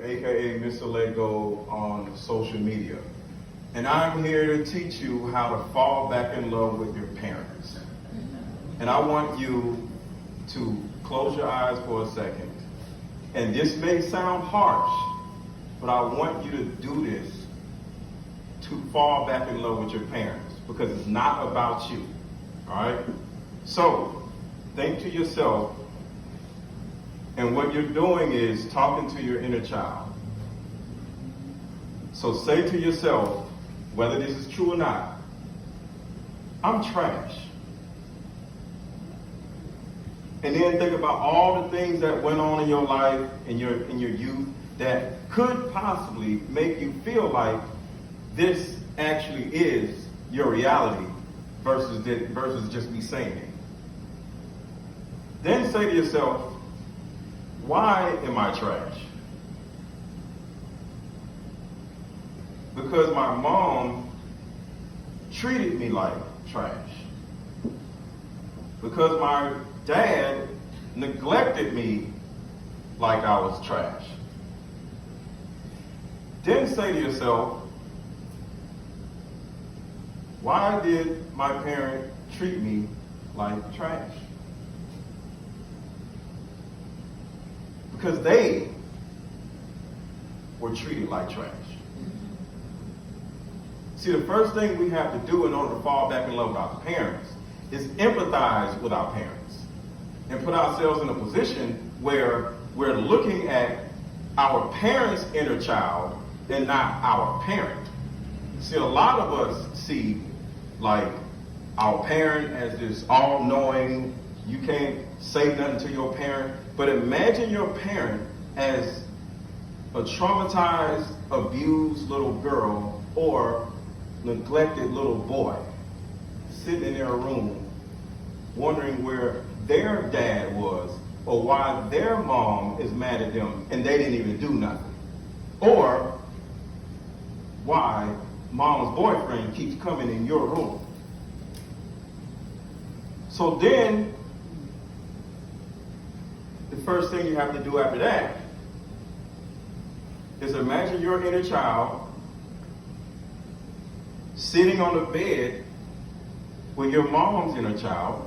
AKA Mr. Lego on social media. And I'm here to teach you how to fall back in love with your parents. And I want you to close your eyes for a second. And this may sound harsh, but I want you to do this to fall back in love with your parents, because it's not about you. All right? So, think to yourself, and what you're doing is talking to your inner child. So say to yourself, whether this is true or not, I'm trash. And then think about all the things that went on in your life, in your youth, that could possibly make you feel like this actually is your reality versus just me saying it. Then say to yourself, why am I trash? Because my mom treated me like trash. Because my dad neglected me like I was trash. Then say to yourself, why did my parent treat me like trash? Because they were treated like trash. See, the first thing we have to do in order to fall back in love with our parents is empathize with our parents and put ourselves in a position where we're looking at our parents' inner child and not our parent. See, a lot of us see like our parent as this all-knowing, you can't say nothing to your parent, but imagine your parent as a traumatized, abused little girl or neglected little boy sitting in their room wondering where their dad was or why their mom is mad at them and they didn't even do nothing, or why mom's boyfriend keeps coming in your room. So then the first thing you have to do after that is imagine your inner child sitting on the bed with your mom's inner child,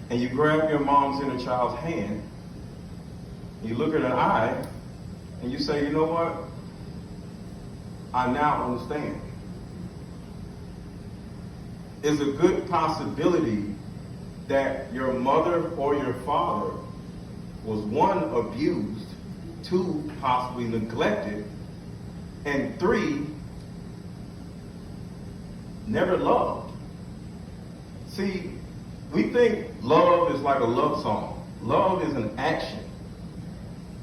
and you grab your mom's inner child's hand, you look at her eye, and you say, you know what? I now understand. It's a good possibility that your mother or your father was, one, abused, two, possibly neglected, and three, never loved. See, we think love is like a love song. Love is an action.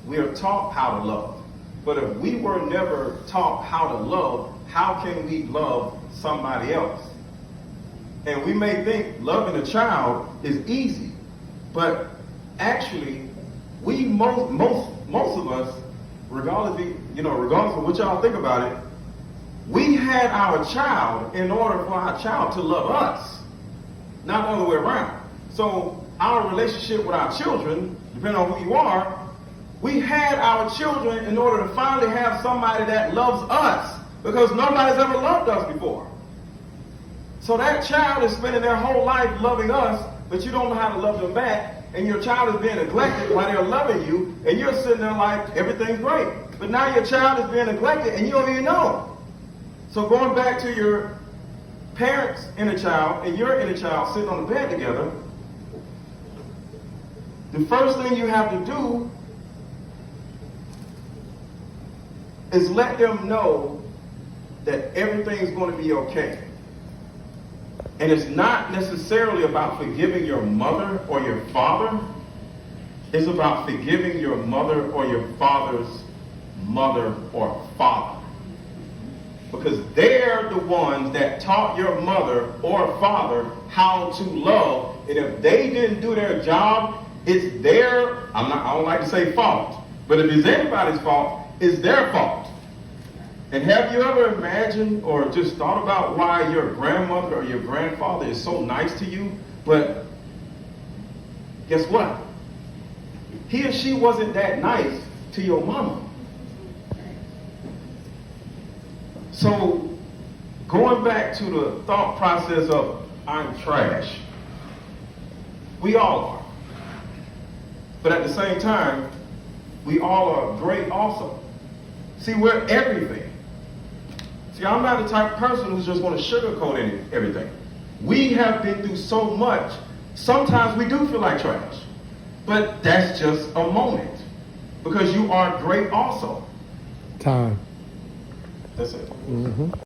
We are taught how to love. But if we were never taught how to love, how can we love somebody else? And we may think loving a child is easy, but actually, most of us, regardless of what y'all think about it, we had our child in order for our child to love us, not the other way around. So our relationship with our children, depending on who you are, we had our children in order to finally have somebody that loves us, because nobody's ever loved us before. So that child is spending their whole life loving us, but you don't know how to love them back, and your child is being neglected while they're loving you, and you're sitting there like everything's great. But now your child is being neglected and you don't even know. So going back to your parents' inner child and your inner child sitting on the bed together, the first thing you have to do is let them know that everything's going to be okay. And it's not necessarily about forgiving your mother or your father. It's about forgiving your mother or your father's mother or father. Because they're the ones that taught your mother or father how to love. And if they didn't do their job, it's their, I don't like to say fault, but if it's anybody's fault, it's their fault. And have you ever imagined or just thought about why your grandmother or your grandfather is so nice to you, but guess what? He or she wasn't that nice to your mama. So going back to the thought process of I'm trash, we all are. But at the same time, we all are great also. See, we're everything. See, I'm not the type of person who's just going to sugarcoat everything. We have been through so much. Sometimes we do feel like trash. But that's just a moment. Because you are great also. Time. That's it. Mm-hmm.